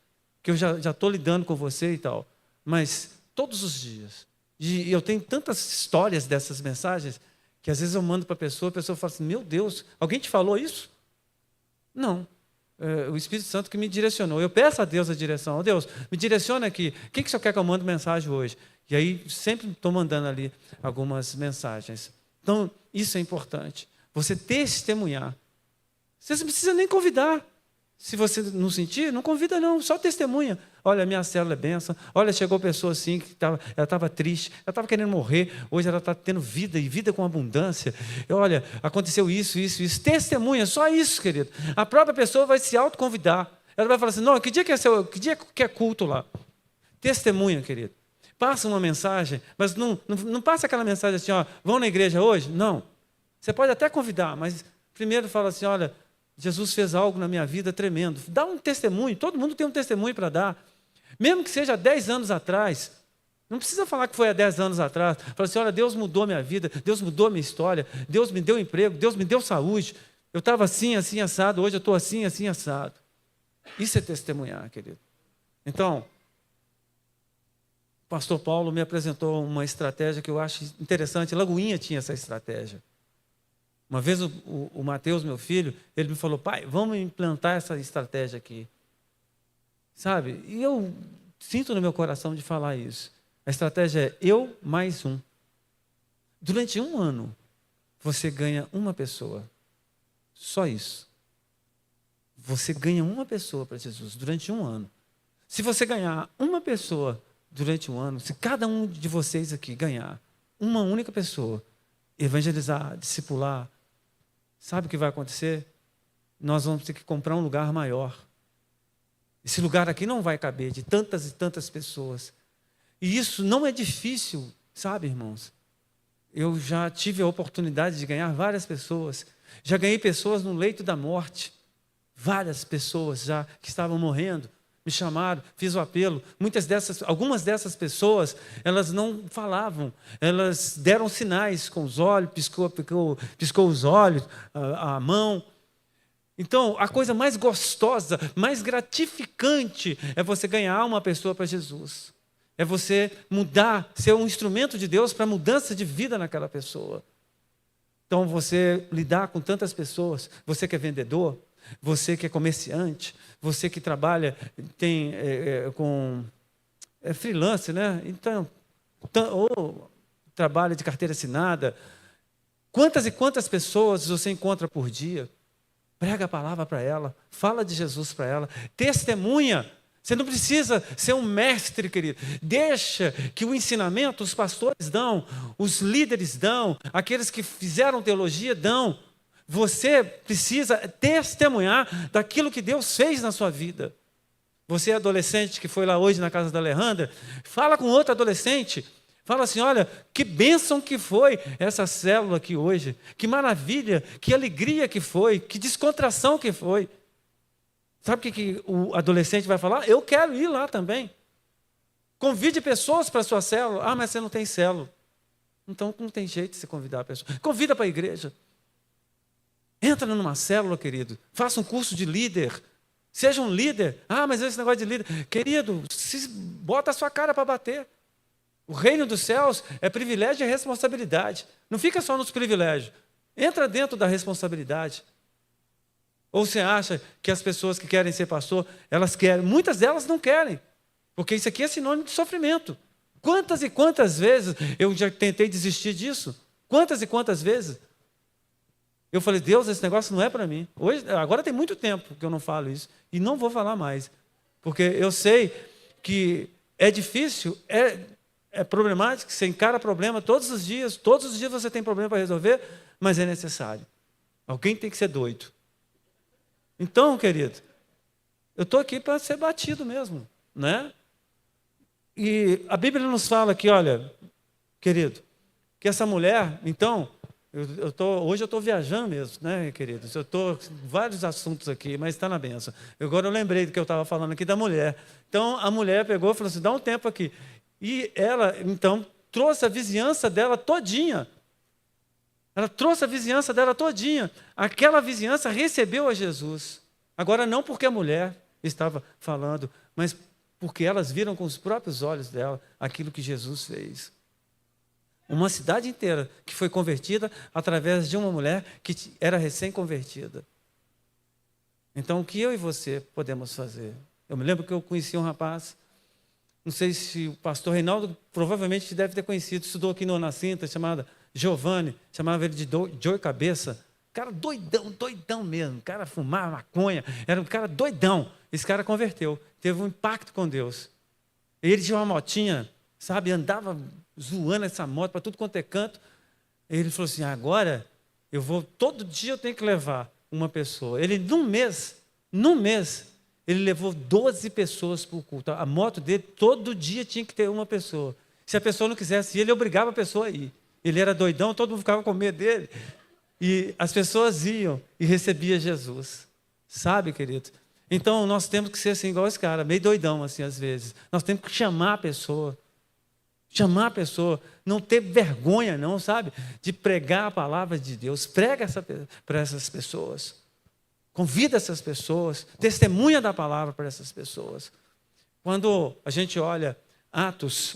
Que eu já estou lidando com você e tal. Mas todos os dias. E eu tenho tantas histórias dessas mensagens que às vezes eu mando para a pessoa fala assim, meu Deus, alguém te falou isso? Não. O Espírito Santo que me direcionou. Eu peço a Deus a direção. Deus, me direciona aqui. O que o Senhor quer que eu mande mensagem hoje? E aí sempre estou mandando ali algumas mensagens. Então, isso é importante. Você testemunhar. Você não precisa nem convidar. Se você não sentir, não convida não, só testemunha. Olha, minha célula é bênção. Olha, chegou pessoa assim, ela estava triste, ela estava querendo morrer, hoje ela está tendo vida, e vida com abundância. E olha, aconteceu isso. Testemunha, só isso, querido. A própria pessoa vai se autoconvidar. Ela vai falar assim, não, que dia que é culto lá? Testemunha, querido. Passa uma mensagem, mas não passa aquela mensagem assim, ó, vão na igreja hoje? Não. Você pode até convidar, mas primeiro fala assim, olha, Jesus fez algo na minha vida tremendo. Dá um testemunho, todo mundo tem um testemunho para dar. Mesmo que seja há 10 anos atrás. Não precisa falar que foi há 10 anos atrás. Fala assim, olha, Deus mudou a minha vida, Deus mudou a minha história, Deus me deu emprego, Deus me deu saúde. Eu estava assim, assim, assado, hoje eu estou assim, assim, assado. Isso é testemunhar, querido. Então, o pastor Paulo me apresentou uma estratégia que eu acho interessante. Lagoinha tinha essa estratégia. Uma vez o Mateus, meu filho, ele me falou, pai, vamos implantar essa estratégia aqui. Sabe? E eu sinto no meu coração de falar isso. A estratégia é eu mais um. Durante um ano, você ganha uma pessoa. Só isso. Você ganha uma pessoa para Jesus durante um ano. Se você ganhar uma pessoa durante um ano, se cada um de vocês aqui ganhar uma única pessoa, evangelizar, discipular, sabe o que vai acontecer? Nós vamos ter que comprar um lugar maior. Esse lugar aqui não vai caber de tantas e tantas pessoas. E isso não é difícil, sabe, irmãos? Eu já tive a oportunidade de ganhar várias pessoas. Já ganhei pessoas no leito da morte. Várias pessoas já que estavam morrendo. Me chamaram, fiz o apelo. Algumas dessas pessoas, elas não falavam. Elas deram sinais com os olhos, piscou os olhos, a mão. Então, a coisa mais gostosa, mais gratificante é você ganhar uma pessoa para Jesus. É você mudar, ser um instrumento de Deus para mudança de vida naquela pessoa. Então, você lidar com tantas pessoas, você que é vendedor, você que é comerciante, você que trabalha, tem freelance, né? Então, ou trabalha de carteira assinada. Quantas e quantas pessoas você encontra por dia? Prega a palavra para ela, fala de Jesus para ela, testemunha. Você não precisa ser um mestre, querido. Deixa que o ensinamento, os pastores dão, os líderes dão, aqueles que fizeram teologia dão. Você precisa testemunhar daquilo que Deus fez na sua vida. Você é adolescente que foi lá hoje na casa da Alejandra, fala com outro adolescente. Fala assim, olha, que bênção que foi essa célula aqui hoje. Que maravilha, que alegria que foi, que descontração que foi. Sabe o que o adolescente vai falar? Eu quero ir lá também. Convide pessoas para a sua célula. Ah, mas você não tem célula. Então não tem jeito de você convidar a pessoa. Convida para a igreja. Entra numa célula, querido. Faça um curso de líder. Seja um líder. Ah, mas esse negócio de líder. Querido, bota a sua cara para bater. O reino dos céus é privilégio e responsabilidade. Não fica só nos privilégios. Entra dentro da responsabilidade. Ou você acha que as pessoas que querem ser pastor, elas querem? Muitas delas não querem. Porque isso aqui é sinônimo de sofrimento. Quantas e quantas vezes eu já tentei desistir disso? Quantas e quantas vezes? Eu falei, Deus, esse negócio não é para mim. Agora tem muito tempo que eu não falo isso. E não vou falar mais. Porque eu sei que é difícil, é problemático, você encara problema todos os dias você tem problema para resolver, mas é necessário. Alguém tem que ser doido. Então, querido, eu estou aqui para ser batido mesmo, né? E a Bíblia nos fala que, olha, querido, que essa mulher, então, hoje eu estou viajando mesmo, né, queridos? Eu estou vários assuntos aqui, mas está na benção. Agora eu lembrei do que eu estava falando aqui da mulher. Então, a mulher pegou e falou assim, dá um tempo aqui. E ela, então, trouxe a vizinhança dela todinha. Ela trouxe a vizinhança dela todinha. Aquela vizinhança recebeu a Jesus. Agora, não porque a mulher estava falando, mas porque elas viram com os próprios olhos dela aquilo que Jesus fez. Uma cidade inteira que foi convertida através de uma mulher que era recém-convertida. Então, o que eu e você podemos fazer? Eu me lembro que eu conheci um rapaz, não sei se o pastor Reinaldo provavelmente deve ter conhecido, estudou aqui no Nacinta, chamado Giovanni, chamava ele de Joe Cabeça. Cara doidão mesmo. O cara fumava maconha, era um cara doidão. Esse cara converteu, teve um impacto com Deus. Ele tinha uma motinha, sabe, andava zoando essa moto para tudo quanto é canto. Ele falou assim, agora todo dia eu tenho que levar uma pessoa. Ele, num mês, ele levou 12 pessoas para o culto. A moto dele, todo dia tinha que ter uma pessoa. Se a pessoa não quisesse ir, ele obrigava a pessoa a ir. Ele era doidão, todo mundo ficava com medo dele. E as pessoas iam e recebiam Jesus. Sabe, querido? Então, nós temos que ser assim, igual esse cara, meio doidão, assim, às vezes. Nós temos que chamar a pessoa. Chamar a pessoa. Não ter vergonha, não, sabe? De pregar a palavra de Deus. Prega para essas pessoas. Convida essas pessoas. Testemunha da palavra para essas pessoas. Quando a gente olha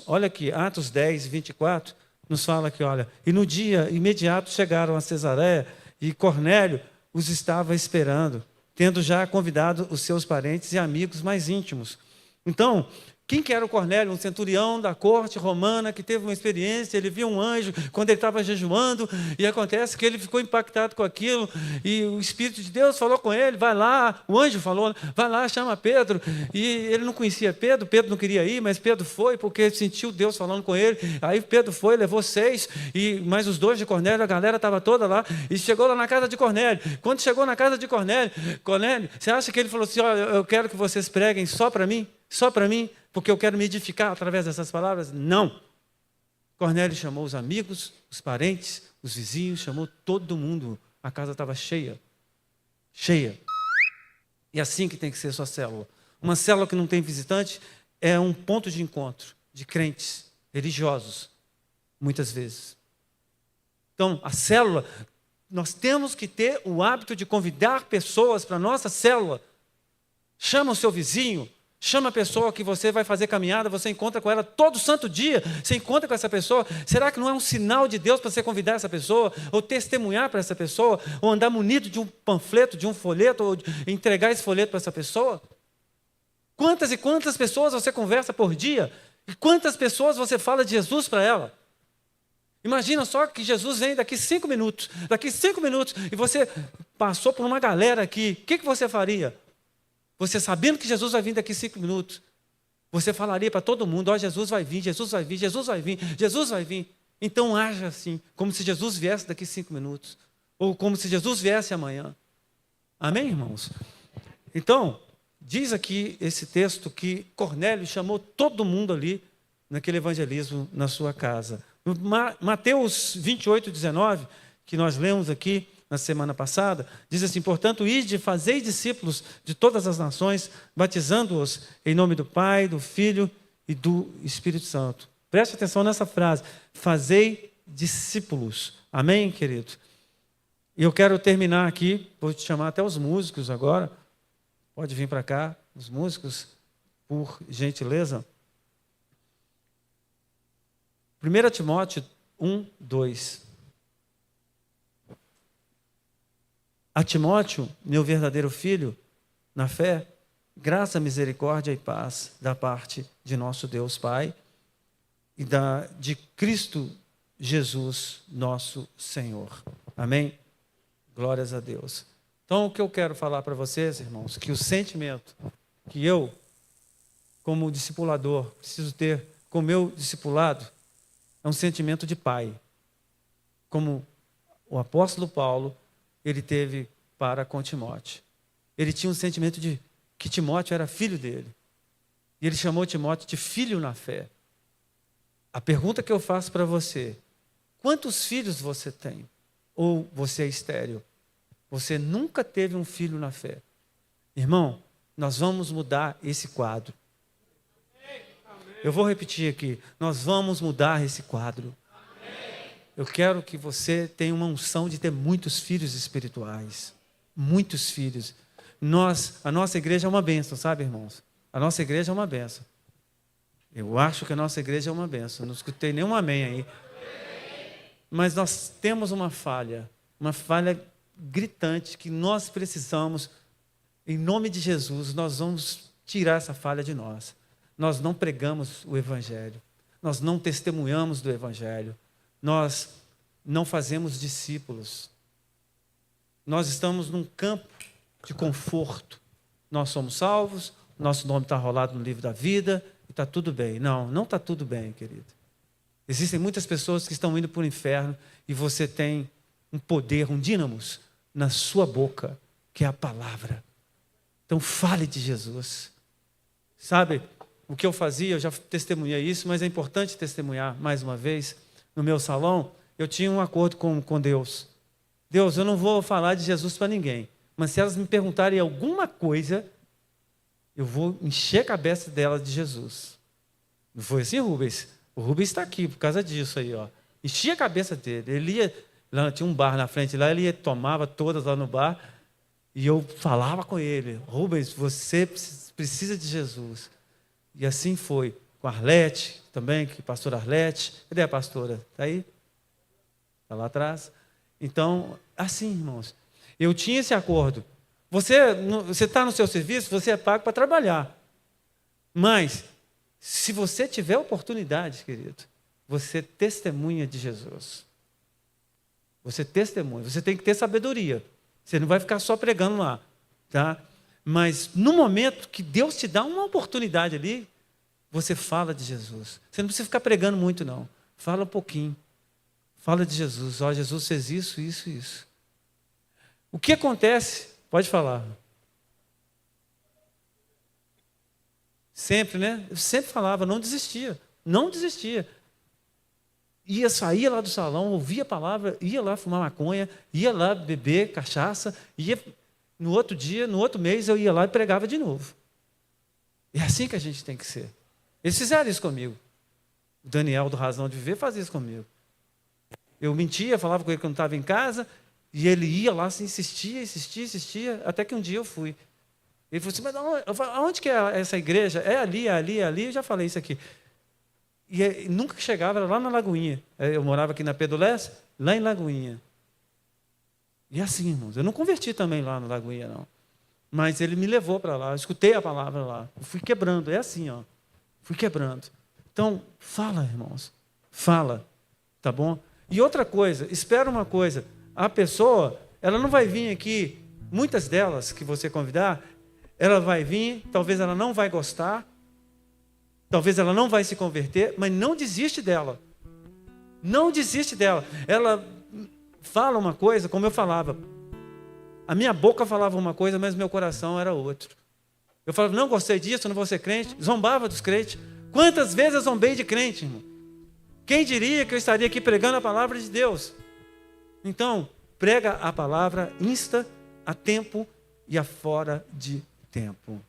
olha aqui, Atos 10, 24, nos fala que, olha, e no dia imediato chegaram a Cesareia e Cornélio os estava esperando, tendo já convidado os seus parentes e amigos mais íntimos. Então, quem que era o Cornélio? Um centurião da corte romana que teve uma experiência, ele viu um anjo quando ele estava jejuando, e acontece que ele ficou impactado com aquilo, e o Espírito de Deus falou com ele, vai lá, o anjo falou, vai lá, chama Pedro, e ele não conhecia Pedro não queria ir, mas Pedro foi, porque sentiu Deus falando com ele, aí Pedro foi, levou 6, e mais os 2 de Cornélio, a galera estava toda lá, e chegou lá na casa de Cornélio. Quando chegou na casa de Cornélio, você acha que ele falou assim, olha, eu quero que vocês preguem só para mim, porque eu quero me edificar através dessas palavras? Não. Cornélio chamou os amigos, os parentes, os vizinhos, chamou todo mundo. A casa estava cheia. Cheia. E assim que tem que ser sua célula. Uma célula que não tem visitante é um ponto de encontro de crentes religiosos, muitas vezes. Então, a célula, nós temos que ter o hábito de convidar pessoas para a nossa célula. Chama o seu vizinho, chama a pessoa que você vai fazer caminhada, você encontra com ela todo santo dia, você encontra com essa pessoa. Será que não é um sinal de Deus para você convidar essa pessoa, ou testemunhar para essa pessoa, ou andar munido de um panfleto, de um folheto, ou entregar esse folheto para essa pessoa? Quantas e quantas pessoas você conversa por dia? E quantas pessoas você fala de Jesus para ela? Imagina só que Jesus vem daqui 5 minutos, e você passou por uma galera aqui, o que você faria? Você sabendo que Jesus vai vir daqui 5 minutos, você falaria para todo mundo, Jesus vai vir, Jesus vai vir, Jesus vai vir, Jesus vai vir. Então haja assim, como se Jesus viesse daqui 5 minutos, ou como se Jesus viesse amanhã. Amém, irmãos? Então, diz aqui esse texto que Cornélio chamou todo mundo ali, naquele evangelismo na sua casa. Mateus 28, 19, que nós lemos aqui na semana passada, diz assim, portanto, ide e fazei discípulos de todas as nações, batizando-os em nome do Pai, do Filho e do Espírito Santo. Preste atenção nessa frase, fazei discípulos. Amém, querido? E eu quero terminar aqui, vou te chamar até os músicos agora, pode vir para cá, os músicos, por gentileza. 1 Timóteo 1, 2. A Timóteo, meu verdadeiro filho, na fé, graça, misericórdia e paz da parte de nosso Deus Pai e de Cristo Jesus, nosso Senhor. Amém? Glórias a Deus. Então, o que eu quero falar para vocês, irmãos, que o sentimento que eu, como discipulador, preciso ter com o meu discipulado, é um sentimento de pai. Como o apóstolo Paulo, ele teve para com Timóteo. ele tinha um sentimento de que Timóteo era filho dele. E ele chamou Timóteo de filho na fé. A pergunta que eu faço para você: quantos filhos você tem? Ou você é estéril? Você nunca teve um filho na fé. Irmão, nós vamos mudar esse quadro. Eu vou repetir aqui. Nós vamos mudar esse quadro. Eu quero que você tenha uma unção de ter muitos filhos espirituais. Muitos filhos. A nossa igreja é uma bênção, sabe, irmãos? A nossa igreja é uma bênção. Eu acho que a nossa igreja é uma bênção. Não escutei nenhum amém aí. Mas nós temos uma falha gritante que nós precisamos, em nome de Jesus, nós vamos tirar essa falha de nós. Nós não pregamos o Evangelho. Nós não testemunhamos do Evangelho. Nós não fazemos discípulos. Nós estamos num campo de conforto. Nós somos salvos, nosso nome está rolado no livro da vida e está tudo bem. Não está tudo bem, querido. Existem muitas pessoas que estão indo para o inferno e você tem um poder, um dínamos na sua boca, que é a palavra. Então fale de Jesus. Sabe, o que eu fazia, eu já testemunhei isso, mas é importante testemunhar mais uma vez. No meu salão, eu tinha um acordo com Deus. Deus, eu não vou falar de Jesus para ninguém, mas se elas me perguntarem alguma coisa, eu vou encher a cabeça delas de Jesus. Não foi assim, Rubens? O Rubens está aqui por causa disso aí, ó. Enchia a cabeça dele. Ele ia, lá tinha um bar na frente lá, ele tomava todas lá no bar, e eu falava com ele: Rubens, você precisa de Jesus. E assim foi. Com a Arlete também, que pastora Arlete. Cadê a pastora? Está aí? Está lá atrás. Então, assim, irmãos, eu tinha esse acordo. Você está no seu serviço, você é pago para trabalhar. Mas, se você tiver oportunidade, querido, você testemunha de Jesus. Você testemunha. Você tem que ter sabedoria. Você não vai ficar só pregando lá. Tá? Mas, no momento que Deus te dá uma oportunidade ali, você fala de Jesus. Você não precisa ficar pregando muito, não. Fala um pouquinho. Fala de Jesus. Ó, Jesus fez isso, isso e isso. O que acontece? Pode falar. Sempre, né? Eu sempre falava, não desistia. Não desistia. Saía lá do salão, ouvia a palavra, ia lá fumar maconha, ia lá beber cachaça, ia no outro dia, no outro mês, eu ia lá e pregava de novo. É assim que a gente tem que ser. Eles fizeram isso comigo. O Daniel, do Razão de Viver, fazia isso comigo. Eu mentia, falava com ele que eu não estava em casa, e ele ia lá, assim, insistia, até que um dia eu fui. Ele falou assim: mas aonde que é essa igreja? É ali, eu já falei isso aqui. E nunca chegava, era lá na Lagoinha. Eu morava aqui na Pedro Leste, lá em Lagoinha. E assim, irmãos, eu não converti também lá na Lagoinha, não. Mas ele me levou para lá, eu escutei a palavra lá. Eu fui quebrando, é assim, ó. Fui quebrando. Então, fala, irmãos. Fala, tá bom? E outra coisa, espera uma coisa. A pessoa, ela não vai vir aqui, muitas delas que você convidar, ela vai vir, talvez ela não vai gostar, talvez ela não vai se converter, mas não desiste dela. Não desiste dela. Ela fala uma coisa, como eu falava. A minha boca falava uma coisa, mas meu coração era outro. Eu falava: não gostei disso, não vou ser crente. Zombava dos crentes. Quantas vezes eu zombei de crente, irmão? Quem diria que eu estaria aqui pregando a palavra de Deus? Então, prega a palavra, insta a tempo e a fora de tempo.